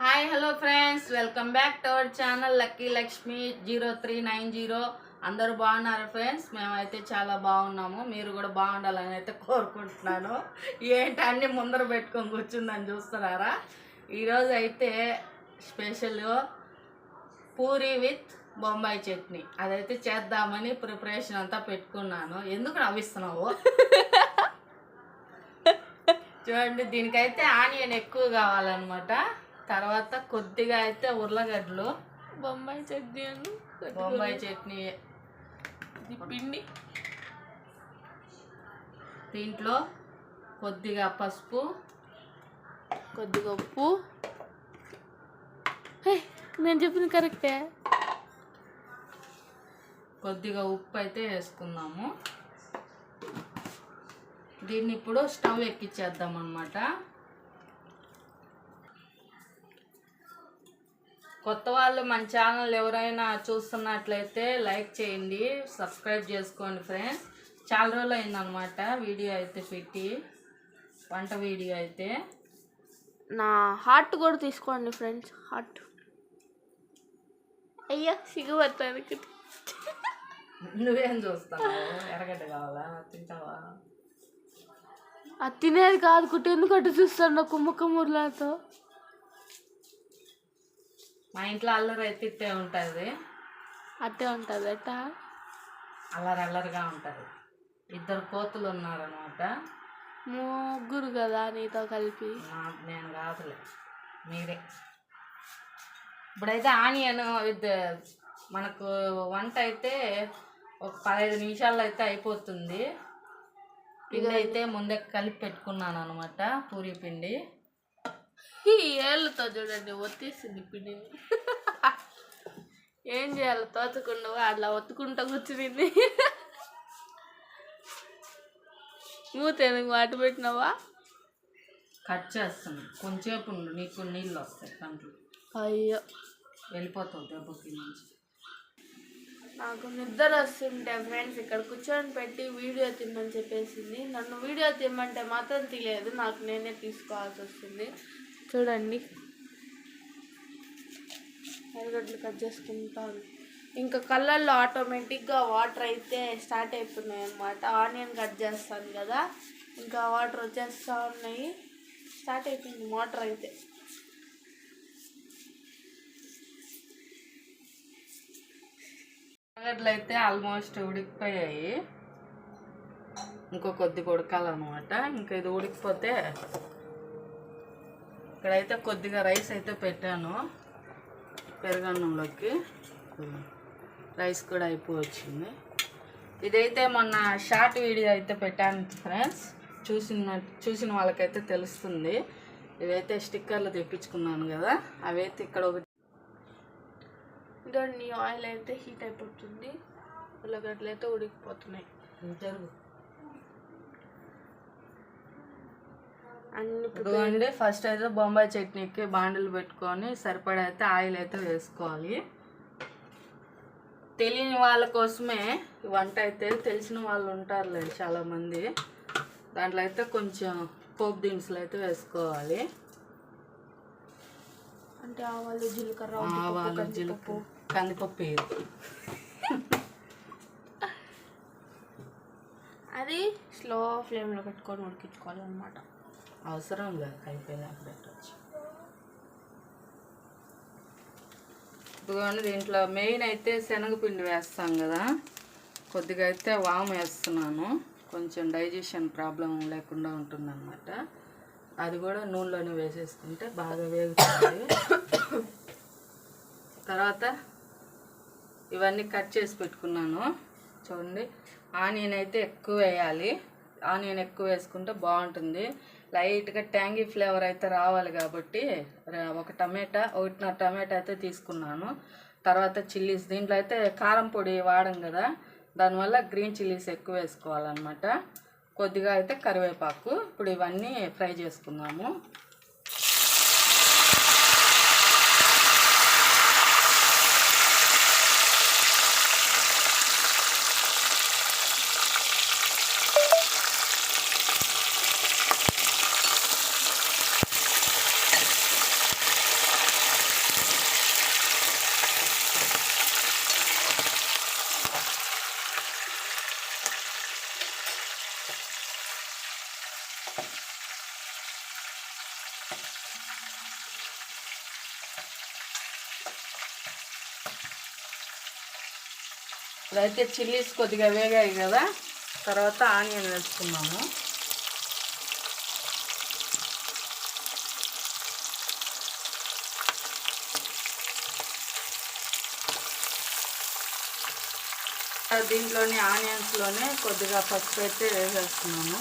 Hi hello friends, welcome back to our channel lucky Lakshmi 0390. అందరూ బాగున్నారు friends. మేమైతే చాలా బాగున్నాము. మీరు కూడా బాగుండాలని అయితే కోరుకుంటున్నాను. ఏంటి అన్ని ముందర పెట్టుకొని కూర్చుందని చూస్తున్నారా? ఈరోజు అయితే స్పెషల్ పూరి విత్ బొంబాయి చట్నీ అదైతే చేద్దామని ప్రిపరేషన్ అంతా పెట్టుకున్నాను. ఎందుకు నవ్విస్తున్నావు? చూడండి, దీనికైతే ఆనియన్ ఎక్కువ కావాలన్నమాట. తర్వాత కొద్దిగా అయితే ఉర్లగడ్డలు, బొంబాయి చట్నీ బొంబాయి చట్నీ పిండి, దీంట్లో కొద్దిగా పసుపు, కొద్దిగా ఉప్పు. నేను చెప్పింది కరెక్టే. కొద్దిగా ఉప్పు అయితే వేసుకుందాము. దీన్ని ఇప్పుడు స్టవ్ ఎక్కించేద్దాం అన్నమాట. కొత్త వాళ్ళు మన ఛానల్ ఎవరైనా చూస్తున్నట్లయితే లైక్ చేయండి, సబ్స్క్రైబ్ చేసుకోండి ఫ్రెండ్స్. చాలా రోజులు అయిందనమాట వీడియో అయితే పెట్టి, వంట వీడియో అయితే. నా హార్ట్ కూడా తీసుకోండి ఫ్రెండ్స్. హార్ట్ అయ్యా సిగ్గుపడతాను. నువ్వేం చూస్తావు? ఎర్రగడ్డ కావాలా? తింటావా? అది తినేది కాదు కుట్టి, ఎందుకంటే చూస్తాను కుమ్మకమ్మూర్లతో. మా ఇంట్లో అల్లరి అయితే ఇట్టే ఉంటుంది. అట్టే ఉంటుంది అట్ట అల్లరిగా ఉంటుంది. 2 కోతులు ఉన్నారనమాట. ముగ్గురు కదా నీతో కలిపి. నేను కాదులే, మీరే. ఇప్పుడైతే ఆనియన్ విత్ మనకు వంట అయితే ఒక 15 నిమిషాల్లో అయితే అయిపోతుంది. పిండి అయితే ముందే కలిపి పెట్టుకున్నాను అనమాట, పూరి పిండి. ఈ ఏళ్ళతో చూడండి ఒత్తేసింది పిండిని. ఏం చేయాలి తోచకుండా అట్లా ఒత్తుకుంటా కూర్చునింది. మూత ఎందుకు వాటి పెట్టినావా? కట్ చేస్తాను, కొంచెంసేపు ఉండు, నీకు నీళ్ళు వస్తాయి కంట్లో. అయ్యో, వెళ్ళిపోతావు దెబ్బకి నుంచి. నాకు నిద్ర వస్తుంటే ఫ్రెండ్స్ ఇక్కడ కూర్చొని పెట్టి వీడియో తిమ్మని చెప్పేసింది. నన్ను వీడియో తిమ్మంటే మాత్రం తెలియదు, నాకు నేనే తీసుకోవాల్సి వస్తుంది. చూడండి, ఎర్రగడ్డలు కట్ చేసుకుంటాను. ఇంకా కళ్ళల్లో ఆటోమేటిక్గా వాటర్ అయితే స్టార్ట్ అయిపోయినాయి అన్నమాట. ఆనియన్ కట్ చేస్తాను కదా, ఇంకా వాటర్ వచ్చేస్తూ ఉన్నాయి. స్టార్ట్ అయిపోయింది వాటర్ అయితే. ఉర్లగడ్డలు అయితే ఆల్మోస్ట్ ఉడికిపోయాయి. ఇంకో కొద్దిగా ఉడకాలన్నమాట. ఇంకా ఇది ఉడికిపోతే ఇక్కడైతే కొద్దిగా రైస్ అయితే పెట్టాను పెరుగన్నంలోకి. రైస్ కూడా అయిపోవచ్చింది. ఇదైతే మొన్న షార్ట్ వీడియో అయితే పెట్టాను ఫ్రెండ్స్, చూసిన వాళ్ళకైతే తెలుస్తుంది. ఇవైతే స్టిక్కర్లు తెప్పించుకున్నాను కదా, అవైతే ఇక్కడ ఒకటి. దాన్ని ఆయిల్ అయితే హీట్ అయిపోతుంది, ఉల్లగడ్డలు అయితే ఉడికిపోతున్నాయి. జరుగు అన్ని. ఫస్ట్ అయితే బొంబాయి చట్నీకి బాండిల్ పెట్టుకొని సరిపడా అయితే ఆయిల్ అయితే వేసుకోవాలి. తెలియని వాళ్ళ కోసమే ఈ వంట అయితే, తెలిసిన వాళ్ళు ఉంటారులే చాలామంది. దాంట్లో అయితే కొంచెం పోపు దినుసులు అయితే వేసుకోవాలి. అంటే ఆవాలు జీలకర్ర, కందిపప్పు వేయదు. అది స్లో ఫ్లేమ్లో పెట్టుకొని ఉడికించుకోవాలి అనమాట. అవసరం లేదు, అయిపోయినాక పెట్టచ్చు. ఇదిగోండి, దీంట్లో మెయిన్ అయితే శనగపిండి వేస్తాం కదా, కొద్దిగా అయితే వాము వేస్తున్నాను. కొంచెం డైజెషన్ ప్రాబ్లం లేకుండా ఉంటుందన్నమాట. అది కూడా నూనెలోనే వేసేసుకుంటే బాగా వేగుతుంది. తర్వాత ఇవన్నీ కట్ చేసి పెట్టుకున్నాను. చూడండి, ఆనియన్ అయితే ఎక్కువ వేయాలి. ఆనియన్ ఎక్కువ వేసుకుంటే బాగుంటుంది. లైట్గా ట్యాంగీ ఫ్లేవర్ అయితే రావాలి కాబట్టి ఒకటిన్నర టమాటా అయితే తీసుకున్నాను. తర్వాత చిల్లీస్, దీంట్లో అయితే కారం పొడి వాడం కదా, దానివల్ల గ్రీన్ చిల్లీస్ ఎక్కువ వేసుకోవాలన్నమాట. కొద్దిగా అయితే కరివేపాకు. ఇప్పుడు ఇవన్నీ ఫ్రై చేసుకుందాము. ఇదైతే చిల్లీస్ కొద్దిగా వేగాయి కదా, తర్వాత ఆనియన్ వేసుకున్నాము. దీంట్లోని ఆనియన్స్లోనే కొద్దిగా పసుపు అయితే వేసేస్తున్నాను.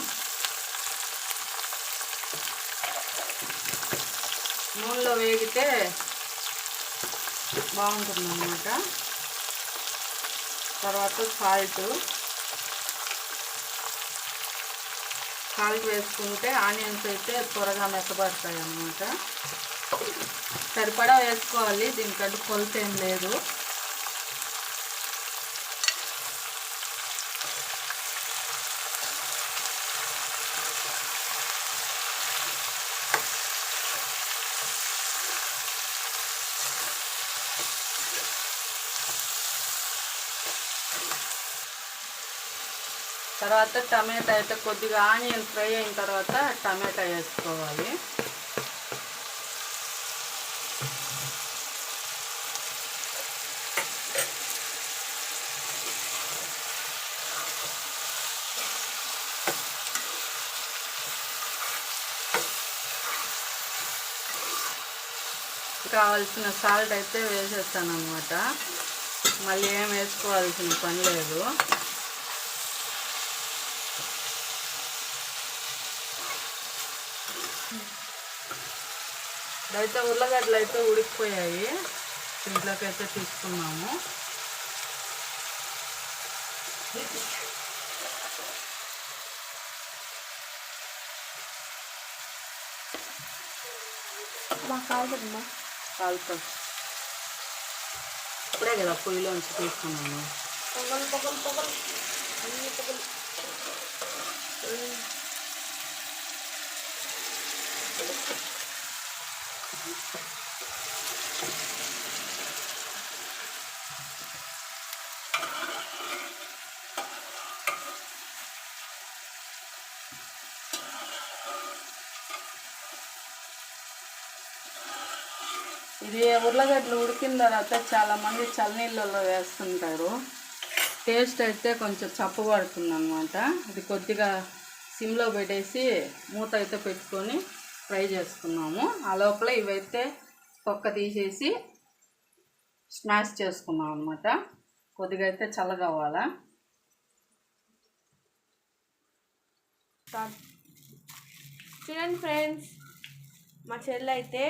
నూనెలో వేగితే బాగుంటుంది అన్నమాట. తర్వాత సాల్ట్ వేసుకుంటే ఆనియన్స్ అయితే త్వరగా మెత్తబడతాయి అన్నమాట. సరిపడా వేసుకోవాలి, దీనికంటే కొలత ఏం లేదు. తర్వాత టమాటా అయితే కొద్దిగా ఆనియన్ ఫ్రై అయిన తర్వాత టమాటా వేసుకోవాలి. కావాల్సిన సాల్ట్ అయితే వేసేస్తాను అన్నమాట. మళ్ళీ ఏం వేసుకోవాల్సిన పని లేదు. అయితే ఉర్లగడ్డలు అయితే ఉడికిపోయాయి, దీంట్లోకి అయితే తీసుకున్నాము. కాలుతో ఇప్పుడే కదా పొయ్యిలోంచి తీసుకున్నాము. ఇది ఉర్లగడ్డలు ఉడికిన తర్వాత చాలామంది చల్లనీళ్ళలో వేస్తుంటారు. టేస్ట్ అయితే కొంచెం చప్పబడుతుంది అన్నమాట. ఇది కొద్దిగా సిమ్లో పెట్టేసి మూత అయితే పెట్టుకొని ఫ్రై చేసుకున్నాము. ఆ లోపల ఇవైతే పక్క తీసేసి స్మాష్ చేసుకున్నాం అన్నమాట. కొద్దిగా అయితే చల్లగా అవ్వాలా. చూడండి ఫ్రెండ్స్, మా చెల్లి అయితే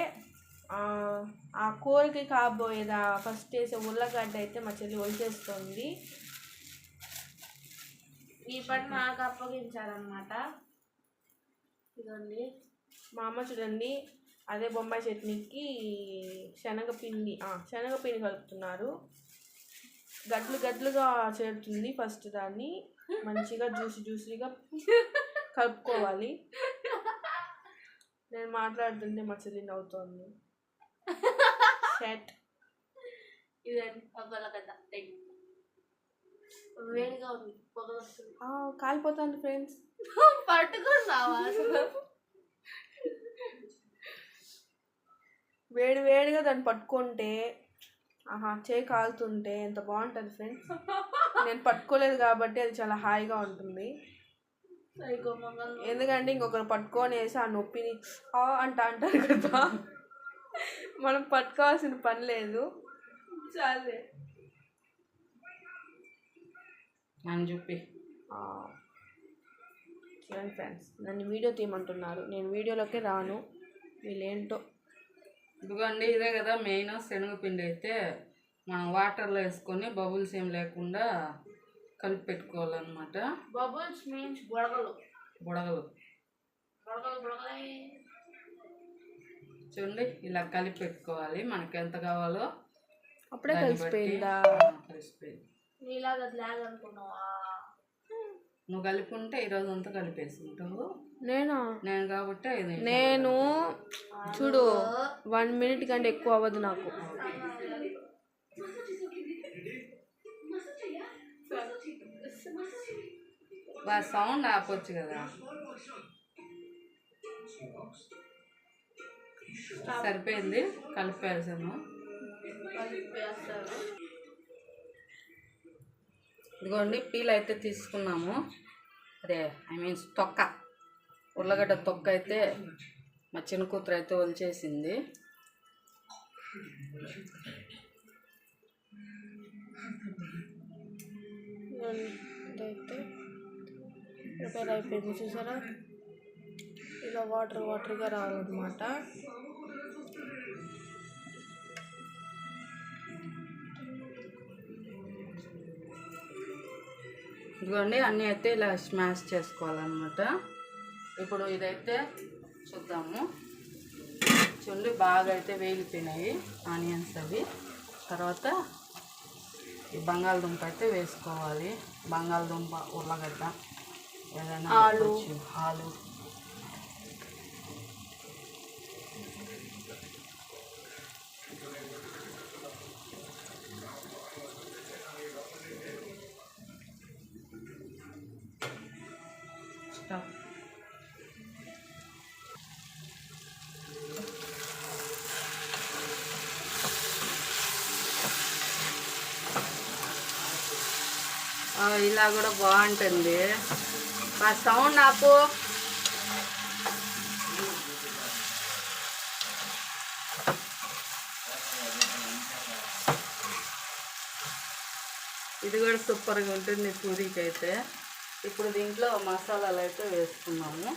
ఆ కూరకి కాబోయేదా ఫస్ట్ వేసే ఉల్లగడ్డ అయితే మా చెల్లి ఒలిచేస్తుంది. ఈ పని నాకు అప్పగించారనమాట. ఇదండి మా అమ్మ చూడండి, అదే బొంబాయి చట్నీకి శనగపిండి కలుపుతున్నారు. గడ్లుగా చేరుతుంది. ఫస్ట్ దాన్ని మంచిగా జ్యూసీగా కలుపుకోవాలి. నేను మాట్లాడుతుంటే మా చెల్లి నవ్వుతోంది. షట్ ఇదండి పొగలగడ్డ వేడిగా ఉంది, పొగలు వస్తుంది. కాలిపోతుంది ఫ్రెండ్స్. పట్టుకున్నావా అసలు? వేడిగా దాన్ని పట్టుకుంటే చేయి కాలుతుంటే ఎంత బాగుంటుంది ఫ్రెండ్స్. నేను పట్టుకోలేదు కాబట్టి అది చాలా హాయిగా ఉంటుంది. ఎందుకంటే ఇంకొకరు పట్టుకొని వేసి ఆ నొప్పిని అంటారు కదా, మనం పట్టుకోవాల్సిన పని లేదు. చాలే అని చెప్పి చూడండి ఫ్రెండ్స్, నన్ను వీడియో తీయమంటున్నారు. నేను వీడియోలోకి రాను, వీళ్ళేంటో. ఇదిగోండి, ఇదే కదా మెయిన్. శనగపిండి అయితే మనం వాటర్లో వేసుకొని బబుల్స్ ఏం లేకుండా కలిపి పెట్టుకోవాలన్నమాట. బబుల్స్ మీన్స్ బుడగలు చూడండి, ఇలా కలిపి పెట్టుకోవాలి. మనకి ఎంత కావాలో అప్పుడే కలిసిపోయిందా? కలిసిపోయింది. నీలాగా లాగ్ అనుకున్నావా? నువ్వు కలిపి ఉంటే ఈరోజు అంతా కలిపేసుకుంటావు. నేను కాబట్టి నేను చూడు 1 minute కంటే ఎక్కువ అవ్వదు నాకు. సౌండ్ ఆపొచ్చు కదా. సరిపోయింది, కలిపేసాను. ఇదిగోండి పీల్ అయితే తీసుకున్నాము. అదే తొక్క, ఉర్లగడ్డ తొక్క అయితే మా చిన్న కూతురు అయితే ఒలిచేసింది. అయితే ప్రిపేర్ అయిపోయింది చూసారా, ఇలా వాటర్గా రావాలన్నమాట. ఇదిగోండి అన్నీ అయితే ఇలా స్మాష్ చేసుకోవాలన్నమాట. ఇప్పుడు ఇదైతే చూద్దాము. చూడండి బాగా అయితే వేగిపోయినాయి ఆనియన్స్ అవి. తర్వాత ఈ బంగాళదుంప అయితే వేసుకోవాలి. బంగాళదుంప, ఉర్లగడ్డ, ఏదైనా ఆలు. ఇలా కూడా బాగుంటుంది. ఆ సౌండ్ ఆపు. ఇది కూడా సూపర్గా ఉంటుంది పూరీకి అయితే. ఇప్పుడు దీంట్లో మసాలాలు అయితే వేసుకున్నాము.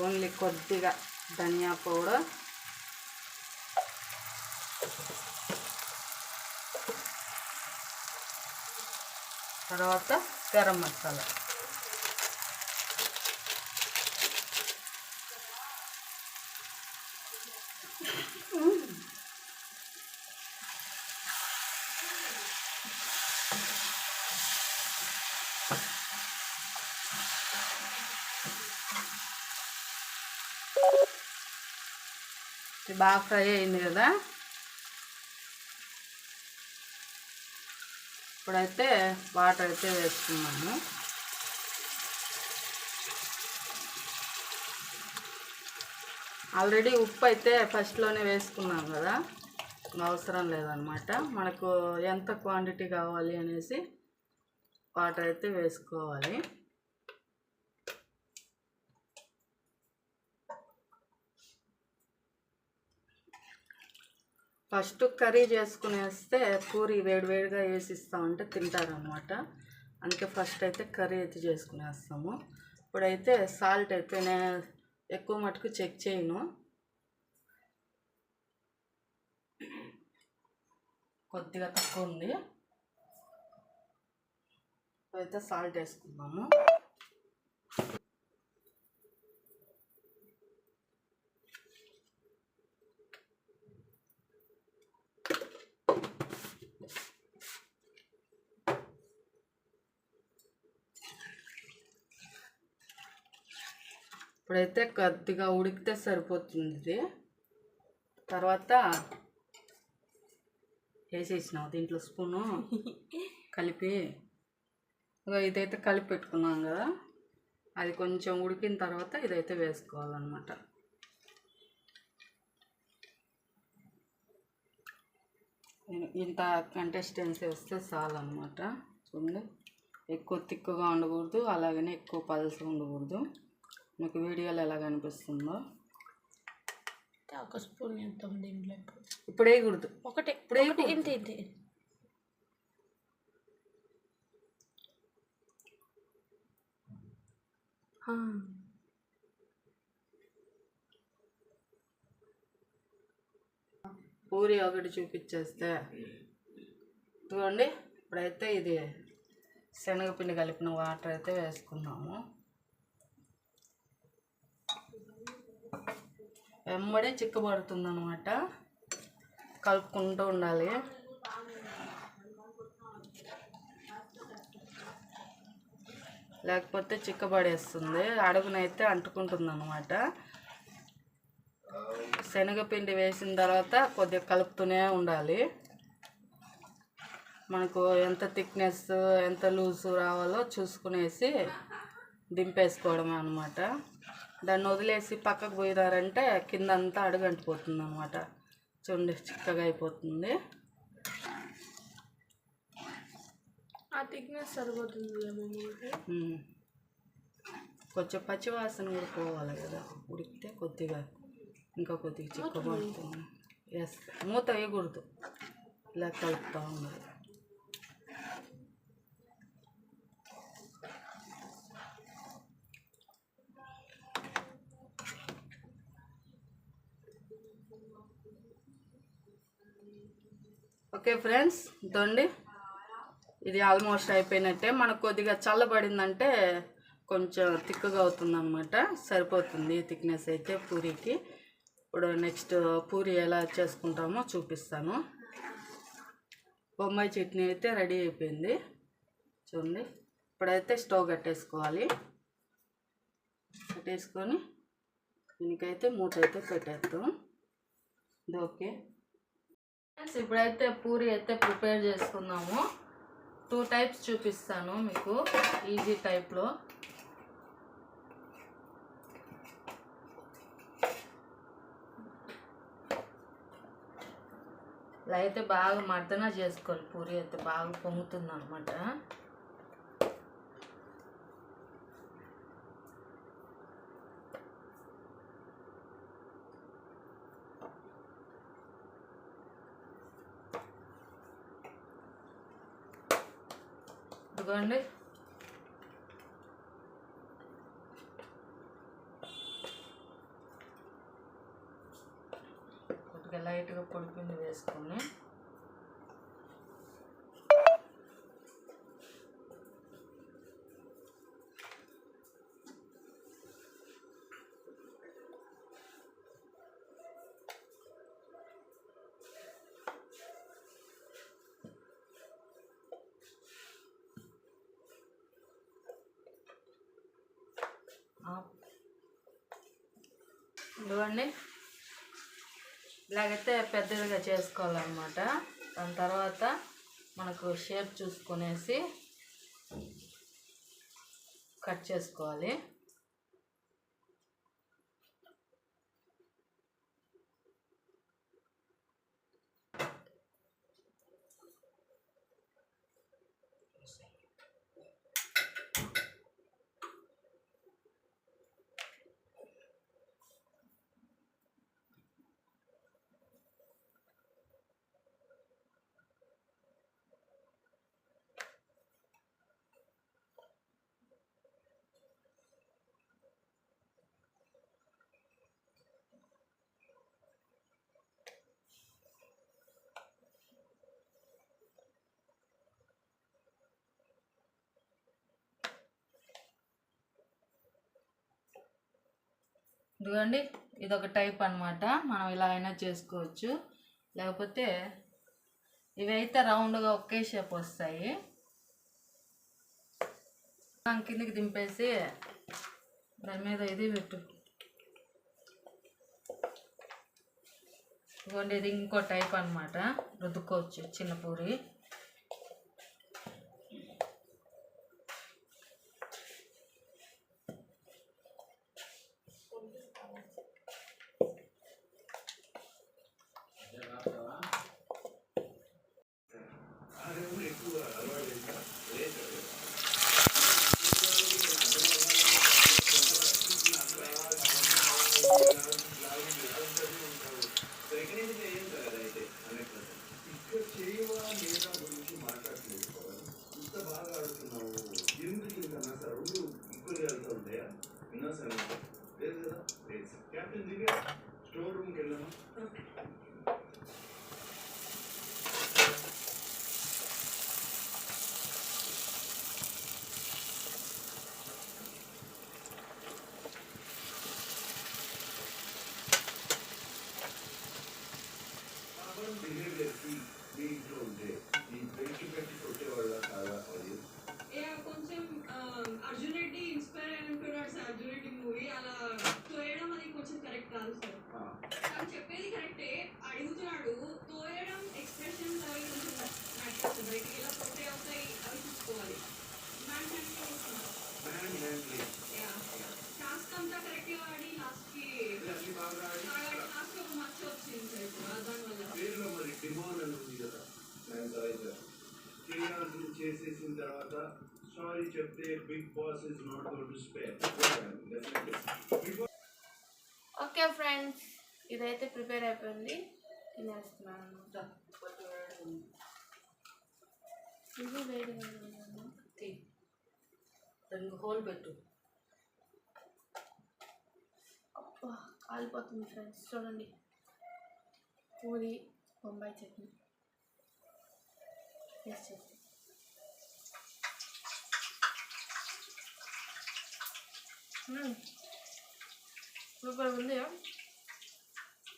ఓన్లీ కొద్దిగా ధనియా పౌడర్, తర్వాత గరం మసాలా. ఇది బాగా ఫ్రై అయింది కదా. ఇప్పుడైతే వాటర్ అయితే వేసుకున్నాము. ఆల్రెడీ ఉప్పు అయితే ఫస్ట్లోనే వేసుకున్నాం కదా, అవసరం లేదనమాట. మనకు ఎంత క్వాంటిటీ కావాలి అనేసి వాటర్ అయితే వేసుకోవాలి. ఫస్ట్ కర్రీ చేసుకునేస్తే పూరి వేడివేడిగా వేసిస్తామంటే తింటారనమాట. అందుకే ఫస్ట్ అయితే కర్రీ అయితే చేసుకునేస్తాము. ఇప్పుడైతే సాల్ట్ అయితే నేను ఎక్కువ మటుకు చెక్ చేయను, కొద్దిగా తక్కువ ఉంది. ఇప్పుడైతే సాల్ట్ వేసుకుందాము. ఇప్పుడైతే కొద్దిగా ఉడికితే సరిపోతుంది. తర్వాత వేసేసినావు దీంట్లో స్పూను కలిపి. ఇదైతే కలిపి పెట్టుకున్నాం కదా, అది కొంచెం ఉడికిన తర్వాత ఇదైతే వేసుకోవాలన్నమాట. ఇంత కన్సిస్టెన్సీ వస్తే చాలన్నమాట. చూడండి, ఎక్కువ తిక్కుగా ఉండకూడదు, అలాగనే ఎక్కువ పల్సగా ఉండకూడదు. మీకు వీడియోలో ఎలా కనిపిస్తుందో. ఒక స్పూన్ వేద్దాం దీంట్లో. ఇప్పుడు వేయకూడదు, ఒకటే ఇప్పుడు ఇంతే. పూరి ఒకటి చూపించేస్తే చూడండి. ఇప్పుడైతే ఇది శనగపిండి కలిపిన వాటర్ అయితే వేసుకున్నాము. వెంబడే చిక్కబడుతుంది అనమాట, కలుపుకుంటూ ఉండాలి. లేకపోతే చిక్కబడేస్తుంది, అడుగునైతే అంటుకుంటుంది అనమాట. శనగపిండి వేసిన తర్వాత కొద్దిగా కలుపుతూనే ఉండాలి. మనకు ఎంత థిక్నెస్ ఎంత లూజు రావాలో చూసుకునేసి దింపేసుకోవడమే అనమాట. దాన్ని వదిలేసి పక్కకు పోయినారంటే కిందంతా అడుగంటిపోతుంది అనమాట. చూడండి చిక్కగా అయిపోతుంది. ఆ థిక్నెస్ సరిపోతుంది మనకి. కొంచెం పచ్చివాసన కూడా పోవాలి కదా, ఉడికితే కొద్దిగా ఇంకా కొద్దిగా చిక్కబడుతుంది. ఎస్, మూత వేయకూడదు, ఇలా కలుపుతూ ఉండాలి. ఓకే ఫ్రెండ్స్, ఇదండి, ఇది ఆల్మోస్ట్ అయిపోయినట్టే. మనకు కొద్దిగా చల్లబడిందంటే కొంచెం థిక్గా అవుతుందన్నమాట, సరిపోతుంది థిక్నెస్ అయితే పూరీకి. ఇప్పుడు నెక్స్ట్ పూరీ ఎలా చేసుకుంటామో చూపిస్తాను. బొంబాయి చట్నీ అయితే రెడీ అయిపోయింది చూడండి. ఇప్పుడైతే స్టవ్ కట్టేసుకోవాలి. కట్టేసుకొని దీనికైతే మూత అయితే పెట్టేద్దాం. ఇది ఓకే. ఇప్పుడైతే పూరీ అయితే ప్రిపేర్ చేసుకుందాము. 2 టైప్స్ చూపిస్తాను మీకు, ఈజీ టైప్లో. ఇలా అయితే బాగా మర్దన చేసుకోవాలి. పూరీ అయితే బాగా పొంగుతుంది అనమాట. ఇదిగోండి, కొద్దిగా లైట్గా పొడిపిండి వేసుకొని ఇదిగోండి, ఇలాగైతే పెద్దదిగా చేసుకోవాలన్నమాట. దాని తర్వాత మనకు షేప్ చూసుకునేసి కట్ చేసుకోవాలి. ఇదిగోండి, ఇదొక టైప్ అన్నమాట. మనం ఇలా అయినా చేసుకోవచ్చు, లేకపోతే ఇవైతే రౌండ్గా ఒకే షేప్ వస్తాయి. కిందికి దింపేసి దాని మీద ఇది పెట్టు. ఇదిగోండి, ఇది ఇంకో టైప్ అన్నమాట, రుద్దుకోవచ్చు చిన్న పూరి. స్టోర్ రూమ్కి వెళ్ళాము. బిహేవియర్కి దీంట్లో ఉంటే ఈ పెట్టి పెట్టి కొట్టేవాళ్ళ చాలా ఆడియన్స్ కొంచెం అర్జున్ రెడ్డి ఇన్స్పైర్ అయి ఉంటున్నాడు సార్. అర్జున్ రెడ్డి మూవీ అలా తోయడం అది కొంచెం కరెక్ట్ కాదు సార్. తను చెప్పేది కరెక్టే, అడుగుతున్నాడు తోయడం ఎక్స్ప్రెషన్స్ అవి కొంచెం నచ్చుతుంది. బయటికి ఎలా పోతే అవుతాయి అవి చూసుకోవాలి. టాస్క్ అంతా కరెక్ట్గా ఆడి లాస్ట్కి లాస్ట్ ఒక మచ్చ వచ్చింది సార్ దానివల్ల. పేరులో మరి డిమాండ్ అని ఉంది కదా, చేయాల్సింది చేసేసిన తర్వాత Sorry, చెప్తే big boss is not going to spare. Definitely. Okay friends, ఇదైతే ప్రిపేర్ అయిపోయింది, తినేస్తున్నాను అనమాట. ఇది వేడి దానికి హోల్ పెట్టు. అబ్బా కాలిపోతుంది ఫ్రెండ్స్. చూడండి, పూరి బొంబాయి చట్నీ టేస్ట్ చేసి సూపర్ ఉంది.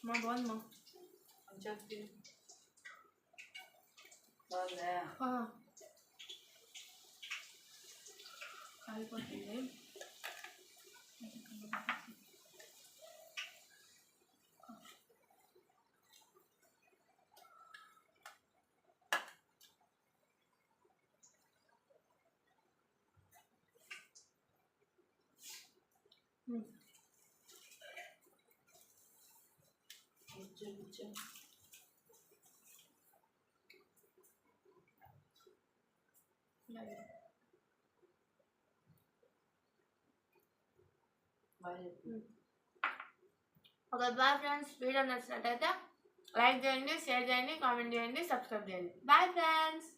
మా బాగుంది మా చెప్పి బాగుందా? కాలిపోతుంది. చూపించు. Okay bye friends. వీడియో నచ్చినట్టయితే లైక్ చేయండి, షేర్ చేయండి, కామెంట్ చేయండి, సబ్స్క్రైబ్ చేయండి. Bye friends.